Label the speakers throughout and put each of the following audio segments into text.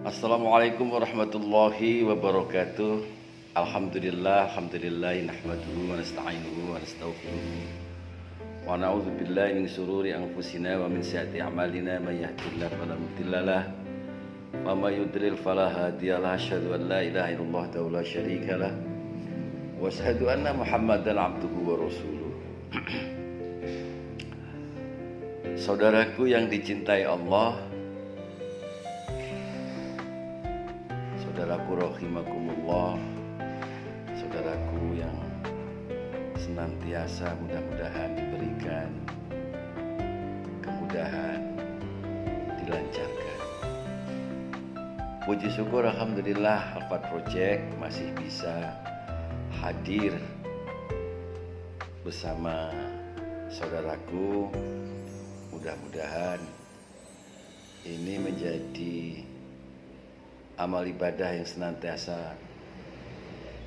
Speaker 1: Assalamualaikum warahmatullahi wabarakatuh. Alhamdulillah nahmaduhu wa nasta'inuhu wa nastaghfiruh. Wa na'udzu billahi min syururi anfusina wa min sayyiati a'malina may yahdihillahu fala mudhillalah wa may yudlil fala hadiyalah. Asyhadu an la ilaha illallah wa la syarikalah wa asyhadu anna Muhammadan abduhu wa rasuluh. Saudaraku yang dicintai Allah, saudaraku rahimakumullah, saudaraku yang senantiasa mudah-mudahan diberikan kemudahan, dilancarkan. Puji syukur alhamdulillah Al-Fat Project masih bisa hadir bersama saudaraku. Mudah-mudahan ini menjadi amal ibadah yang senantiasa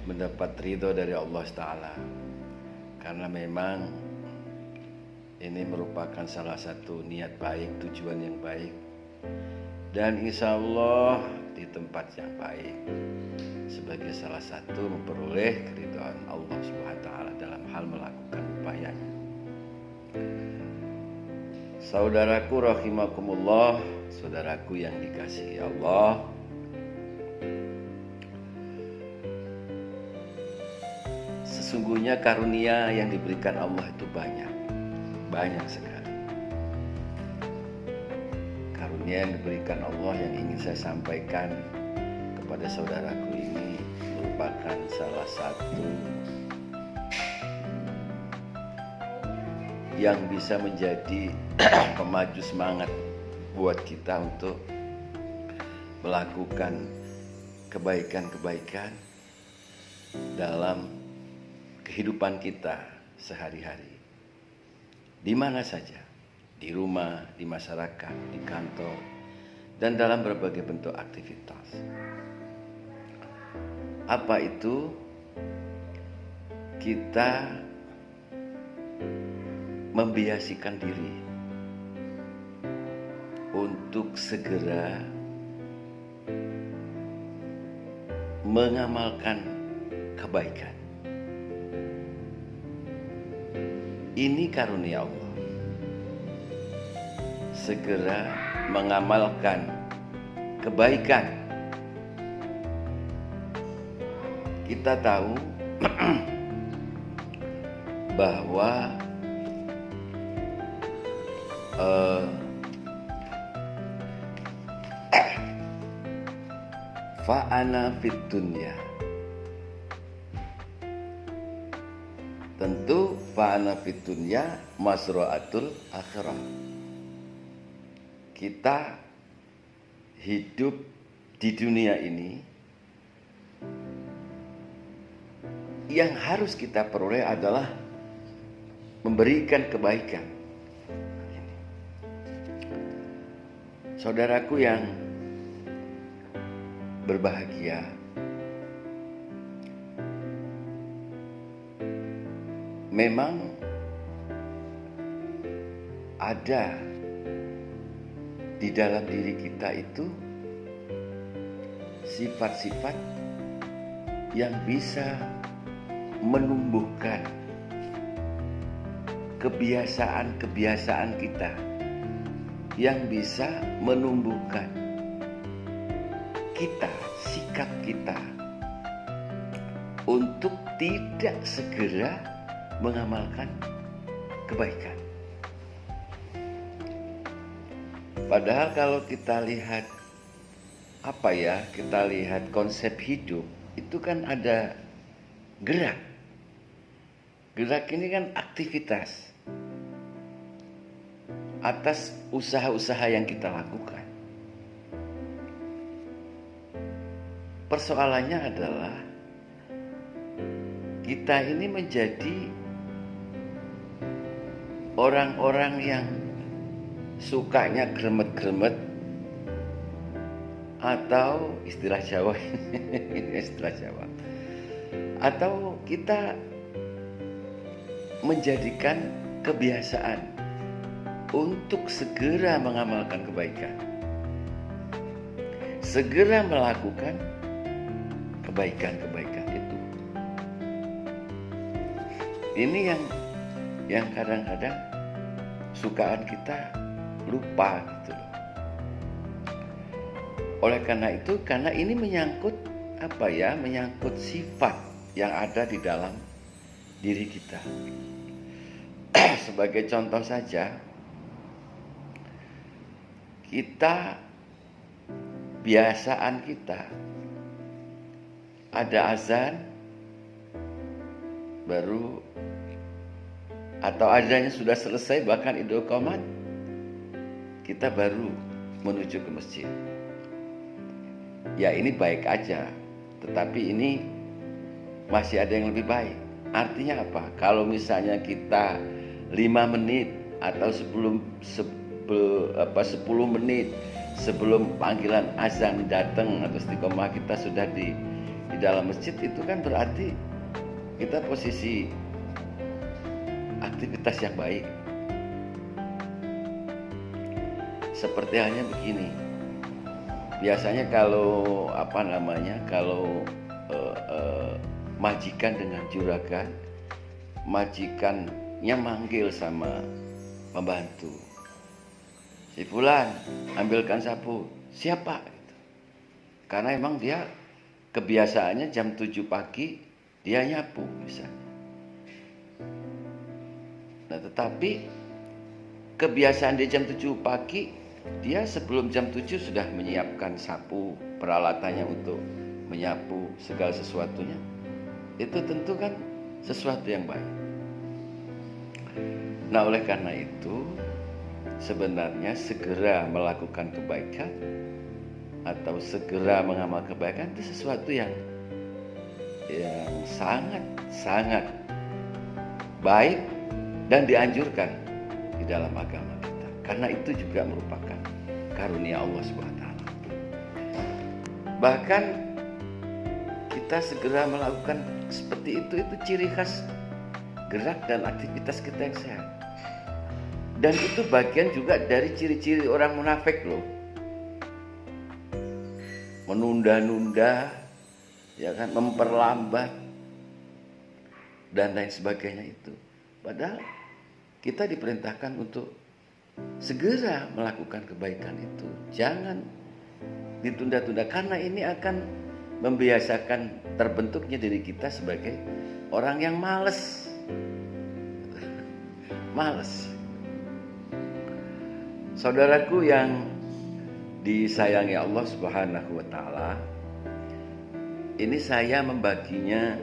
Speaker 1: mendapat ridho dari Allah Ta'ala, karena memang ini merupakan salah satu niat baik, tujuan yang baik, dan insya Allah di tempat yang baik sebagai salah satu memperoleh keridhaan Allah Subhanahu wa Ta'ala dalam hal melakukan upayanya. Saudaraku rahimakumullah, saudaraku yang dikasihi Allah, sesungguhnya karunia yang diberikan Allah itu banyak sekali. Karunia yang diberikan Allah yang ingin saya sampaikan kepada saudaraku ini merupakan salah satu yang bisa menjadi pemaju semangat buat kita untuk melakukan kebaikan-kebaikan dalam kehidupan kita sehari-hari, di mana saja, di rumah, di masyarakat, di kantor, dan dalam berbagai bentuk aktivitas. Apa itu? Kita membiasakan diri untuk segera mengamalkan kebaikan. Ini karunia Allah. Segera mengamalkan kebaikan. Kita tahu bahwa fa'ana fid dunya, tentu fa'ana fid dunya masra'atul akhirah. Kita hidup di dunia ini, yang harus kita peroleh adalah memberikan kebaikan. Saudaraku yang berbahagia, memang ada di dalam diri kita itu sifat-sifat yang bisa menumbuhkan kebiasaan-kebiasaan kita, yang bisa menumbuhkan kita, sikap kita untuk tidak segera mengamalkan kebaikan. Padahal kalau kita lihat kita lihat konsep hidup itu kan ada gerak. Gerak ini kan aktivitas atas usaha-usaha yang kita lakukan. Persoalannya adalah kita ini menjadi orang-orang yang sukanya gremet-gremet, atau istilah Jawa atau kita menjadikan kebiasaan untuk segera mengamalkan kebaikan. segera melakukan kebaikan-kebaikan itu. Ini yang kadang-kadang sukaan kita lupa gitu loh. Oleh karena itu, karena ini menyangkut menyangkut sifat yang ada di dalam diri kita. Sebagai contoh saja, biasaan kita ada azan baru, atau azannya sudah selesai, bahkan idul qomat, kita baru menuju ke masjid. Ya, ini baik aja, tetapi ini masih ada yang lebih baik. Artinya apa? Kalau misalnya kita 5 menit atau 10 menit sebelum panggilan azan datang atau istiqomah kita sudah di dalam masjid, itu kan berarti kita posisi aktivitas yang baik. Seperti halnya begini, biasanya kalau majikan dengan juragan, majikannya manggil sama pembantu, si fulan ambilkan sapu. Siapa? Karena emang dia kebiasaannya jam 7 pagi dia nyapu misalnya. Nah, tetapi kebiasaan dia jam 7 pagi, dia sebelum jam 7 sudah menyiapkan sapu, peralatannya untuk menyapu segala sesuatunya. Itu tentu kan sesuatu yang baik. Nah, oleh karena itu sebenarnya segera melakukan kebaikan atau segera mengamal kebaikan itu sesuatu yang sangat baik dan dianjurkan di dalam agama kita. Karena itu juga merupakan karunia Allah SWT. Bahkan kita segera melakukan seperti itu ciri khas gerak dan aktivitas kita yang sehat. Dan itu bagian juga dari ciri-ciri orang munafik loh. Menunda-nunda, ya kan, memperlambat dan lain sebagainya itu. Padahal kita diperintahkan untuk segera melakukan kebaikan itu. Jangan ditunda-tunda, karena ini akan membiasakan terbentuknya diri kita sebagai orang yang malas. Saudaraku yang disayangi Allah Subhanahu wa taala, ini saya membaginya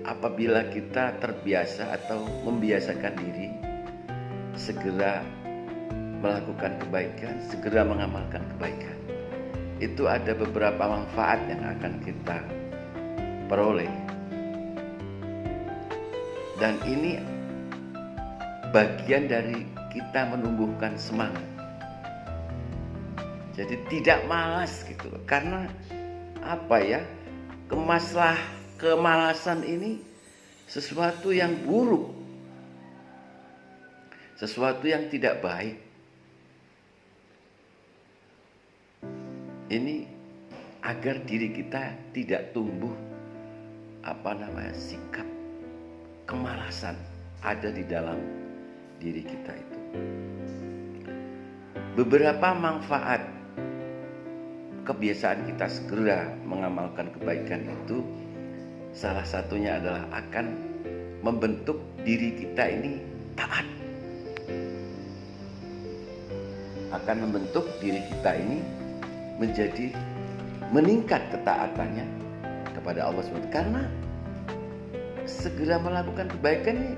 Speaker 1: apabila kita terbiasa atau membiasakan diri segera melakukan kebaikan, segera mengamalkan kebaikan, itu ada beberapa manfaat yang akan kita peroleh. Dan ini bagian dari kita menumbuhkan semangat. Jadi tidak malas gitu. Karena kemalasan ini sesuatu yang buruk, sesuatu yang tidak baik. Ini agar diri kita tidak tumbuh sikap kemalasan ada di dalam diri kita itu. Beberapa manfaat kebiasaan kita segera mengamalkan kebaikan itu, salah satunya adalah akan membentuk diri kita ini taat. Akan membentuk diri kita ini menjadi meningkat ketaatannya kepada Allah SWT. Karena segera melakukan kebaikan ini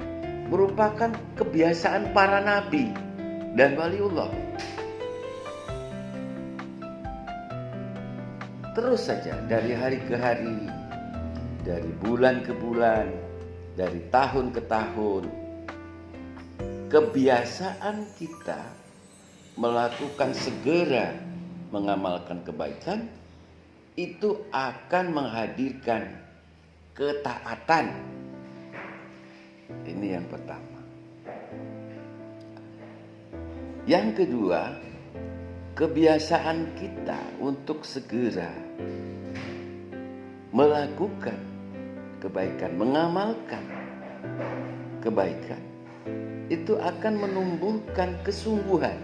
Speaker 1: merupakan kebiasaan para nabi dan waliullah. Terus saja dari hari ke hari, dari bulan ke bulan, dari tahun ke tahun, kebiasaan kita melakukan segera mengamalkan kebaikan itu akan menghadirkan ketaatan. Ini yang pertama. Yang kedua, kebiasaan kita untuk segera melakukan kebaikan, mengamalkan kebaikan, itu akan menumbuhkan kesungguhan.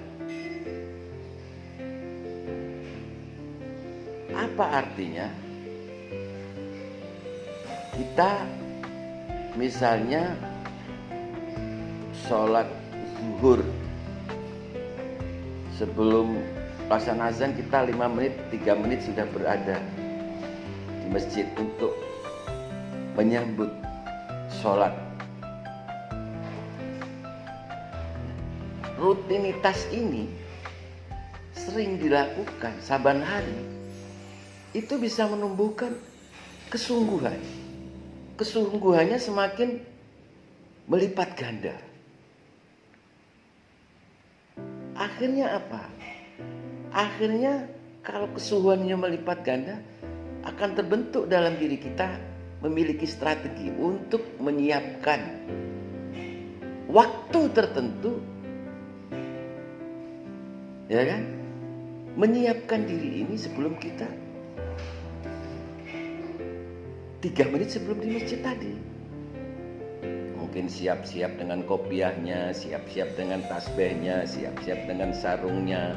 Speaker 1: Apa artinya? Kita misalnya sholat zuhur, sebelum pelaksanaan azan kita 5 menit, 3 menit sudah berada di masjid untuk menyambut sholat. Rutinitas ini sering dilakukan saban hari, itu bisa menumbuhkan kesungguhan. Kesungguhannya semakin melipat ganda. Akhirnya apa? Akhirnya kalau kesungguhannya melipat ganda, akan terbentuk dalam diri kita memiliki strategi untuk menyiapkan waktu tertentu, ya kan? Menyiapkan diri ini sebelum kita 3 menit sebelum di masjid tadi. Mungkin siap-siap dengan kopiahnya, siap-siap dengan tasbihnya, siap-siap dengan sarungnya,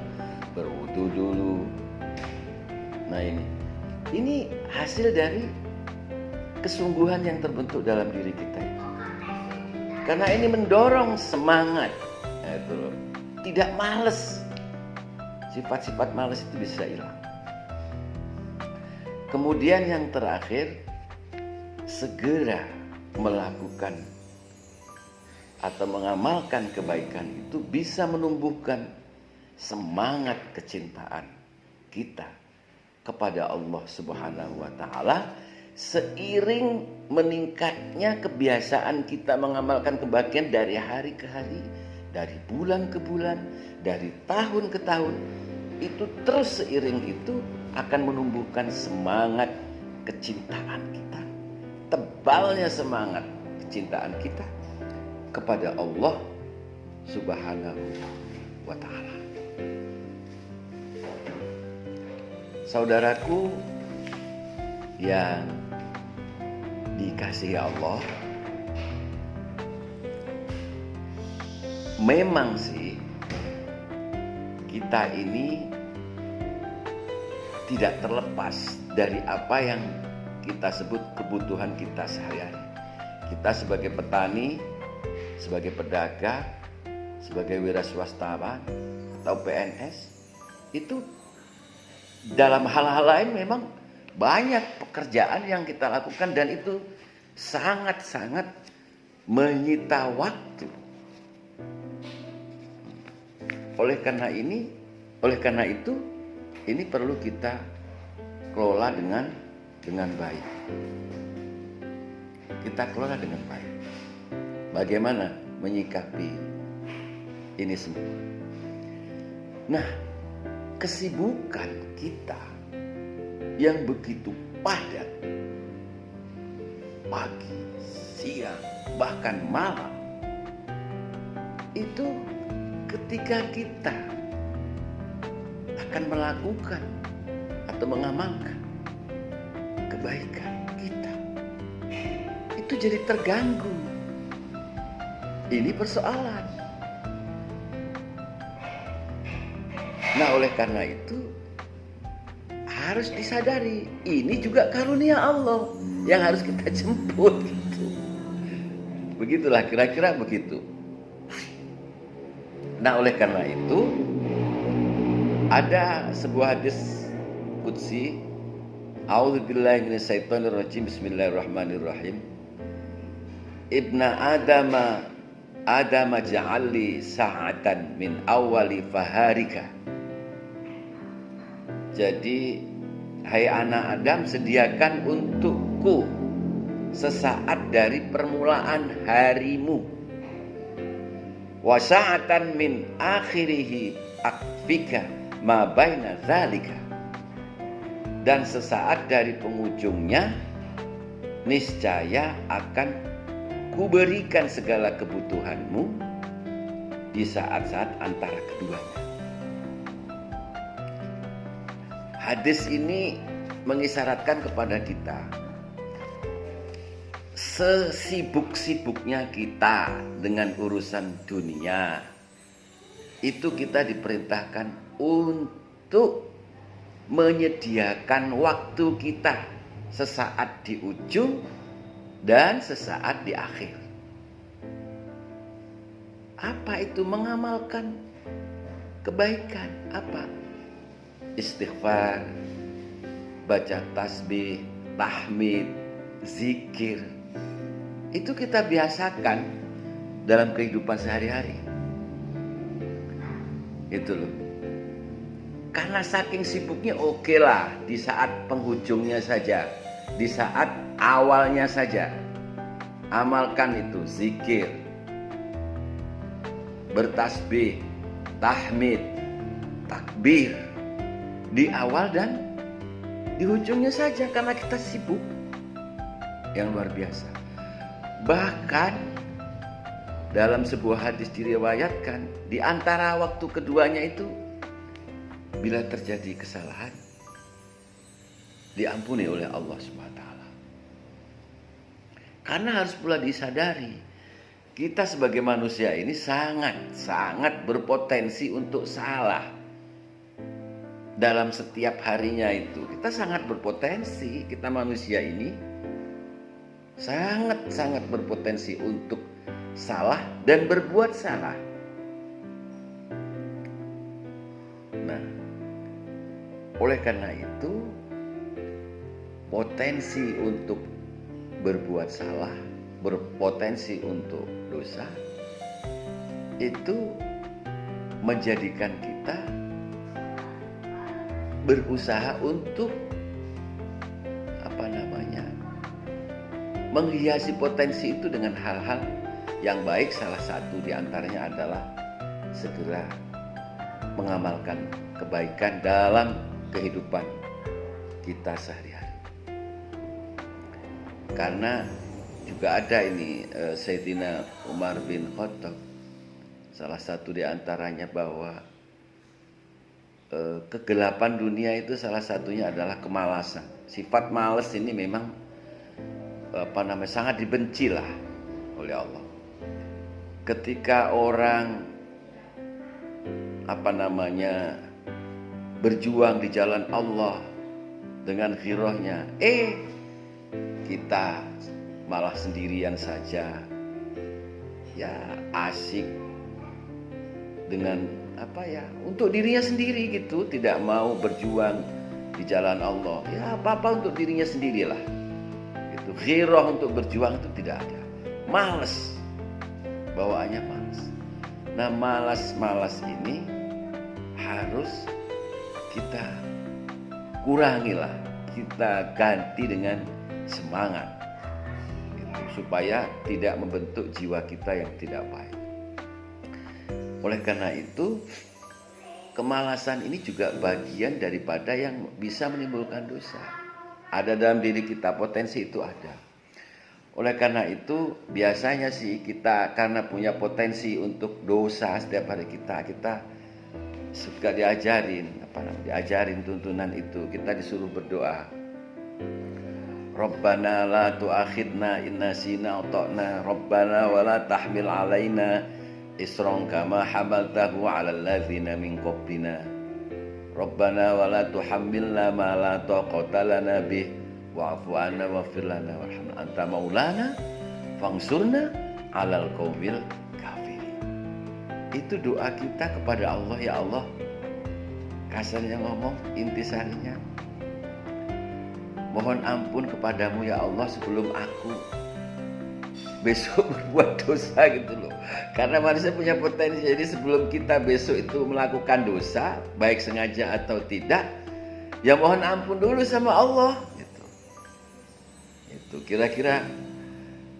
Speaker 1: berwudu dulu. Nah ini hasil dari kesungguhan yang terbentuk dalam diri kita itu. Karena ini mendorong semangat, itu loh. Tidak malas. Sifat-sifat malas itu bisa hilang. Kemudian yang terakhir, segera melakukan atau mengamalkan kebaikan itu bisa menumbuhkan semangat kecintaan kita kepada Allah Subhanahu wa taala, seiring meningkatnya kebiasaan kita mengamalkan kebaikan dari hari ke hari, dari bulan ke bulan, dari tahun ke tahun. Itu terus seiring itu akan menumbuhkan semangat kecintaan kita, tebalnya semangat kecintaan kita kepada Allah Subhanahu wa ta'ala. Saudaraku yang dikasihi Allah, memang sih kita ini tidak terlepas dari apa yang kita sebut kebutuhan kita sehari-hari. Kita sebagai petani, sebagai pedagang, sebagai wiraswastawan atau PNS, itu dalam hal-hal lain memang banyak pekerjaan yang kita lakukan dan itu sangat-sangat menyita waktu. Oleh karena itu, ini perlu kita kelola dengan baik. Kita kelola dengan baik. Bagaimana menyikapi ini semua? Nah, kesibukan kita yang begitu padat, pagi, siang, bahkan malam, itu ketika kita akan melakukan atau mengamalkan kebaikan kita, itu jadi terganggu. Ini persoalan. Nah, oleh karena itu harus disadari, ini juga karunia Allah yang harus kita jemput gitu. Begitulah, kira-kira begitu. Nah, oleh karena itu ada sebuah hadis qudsi, A'udzubillahi minasyaitonirrajim, bismillahirrahmanirrahim. Ibna Adama ja'alli sa'atan min awali faharika. Jadi, hai anak Adam, sediakan untukku sesaat dari permulaan harimu. Wa sa'atan min akhirihi akfika ma baina dzalika. Dan sesaat dari penghujungnya niscaya akan kuberikan segala kebutuhanmu di saat-saat antara keduanya. Hadis ini mengisyaratkan kepada kita, sesibuk-sibuknya kita dengan urusan dunia, itu kita diperintahkan untuk menyediakan waktu kita sesaat di ujung dan sesaat di akhir. Apa itu mengamalkan kebaikan? Apa? Istighfar, baca tasbih, tahmid, zikir. Itu kita biasakan dalam kehidupan sehari-hari. Itu loh. Karena saking sibuknya, oke lah di saat penghujungnya saja, di saat awalnya saja. Amalkan itu, zikir, bertasbih, tahmid, takbir di awal dan di ujungnya saja, karena kita sibuk yang luar biasa. Bahkan dalam sebuah hadis diriwayatkan, di antara waktu keduanya itu, bila terjadi kesalahan, diampuni oleh Allah SWT. Karena harus pula disadari, kita sebagai manusia ini sangat berpotensi untuk salah. Dalam setiap harinya itu kita sangat berpotensi, kita manusia ini sangat berpotensi untuk salah dan berbuat salah. Nah, oleh karena itu potensi untuk berbuat salah, berpotensi untuk dosa, itu menjadikan kita berusaha untuk menghiasi potensi itu dengan hal-hal yang baik. Salah satu diantaranya adalah segera mengamalkan kebaikan dalam kehidupan kita sehari-hari. Karena juga ada ini Sayyidina Umar bin Khattab, salah satu diantaranya bahwa kegelapan dunia itu salah satunya adalah kemalasan. Sifat malas ini memang sangat dibenci lah oleh Allah. Ketika orang berjuang di jalan Allah dengan ghirahnya, kita malah sendirian saja, ya asik dengan untuk dirinya sendiri gitu, tidak mau berjuang di jalan Allah, ya apa-apa untuk dirinya sendirilah. Itu ghirah untuk berjuang itu tidak ada. Malas, bawaannya malas. Nah, malas ini harus kita kurangilah, kita ganti dengan semangat gitu, supaya tidak membentuk jiwa kita yang tidak baik. Oleh karena itu, kemalasan ini juga bagian daripada yang bisa menimbulkan dosa. Ada dalam diri kita, potensi itu ada. Oleh karena itu, biasanya sih kita karena punya potensi untuk dosa setiap hari kita suka diajarin tuntunan itu. Kita disuruh berdoa. Rabbana la tu'akhidna in nasina ata'na, Rabbana wa la tahmil alaina isran kama hamaltahu 'alal ladzina min qablina, Rabbana wa la tuhammilna ma la taqata lana bih, wa'fu 'anna waghfir lana warhamna anta maulana fangsurna 'alal qaumil kafirin. Itu doa kita kepada Allah. Ya Allah, kasarnya ngomong, intisarinya, mohon ampun kepadamu ya Allah sebelum aku besok berbuat dosa gitu loh. Karena manusia punya potensi, jadi sebelum kita besok itu melakukan dosa, baik sengaja atau tidak, ya mohon ampun dulu sama Allah gitu. Itu kira-kira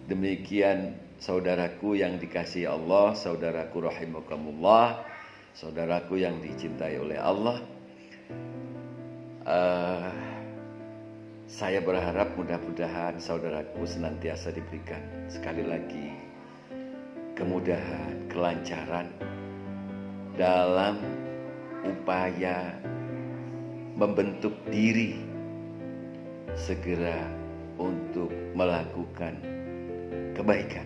Speaker 1: demikian saudaraku yang dikasihi Allah, saudaraku rahimakumullah, saudaraku yang dicintai oleh Allah. Saya berharap mudah-mudahan saudaraku senantiasa diberikan sekali lagi kemudahan, kelancaran dalam upaya membentuk diri segera untuk melakukan kebaikan.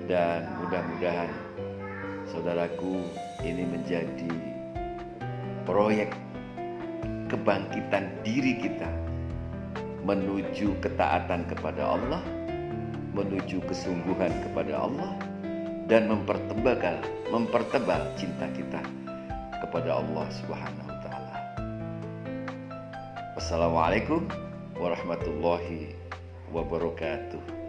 Speaker 1: Dan mudah-mudahan saudaraku, ini menjadi proyek kebangkitan diri kita menuju ketaatan kepada Allah, menuju kesungguhan kepada Allah, dan mempertebal cinta kita kepada Allah Subhanahu wa taala. Wassalamualaikum warahmatullahi wabarakatuh.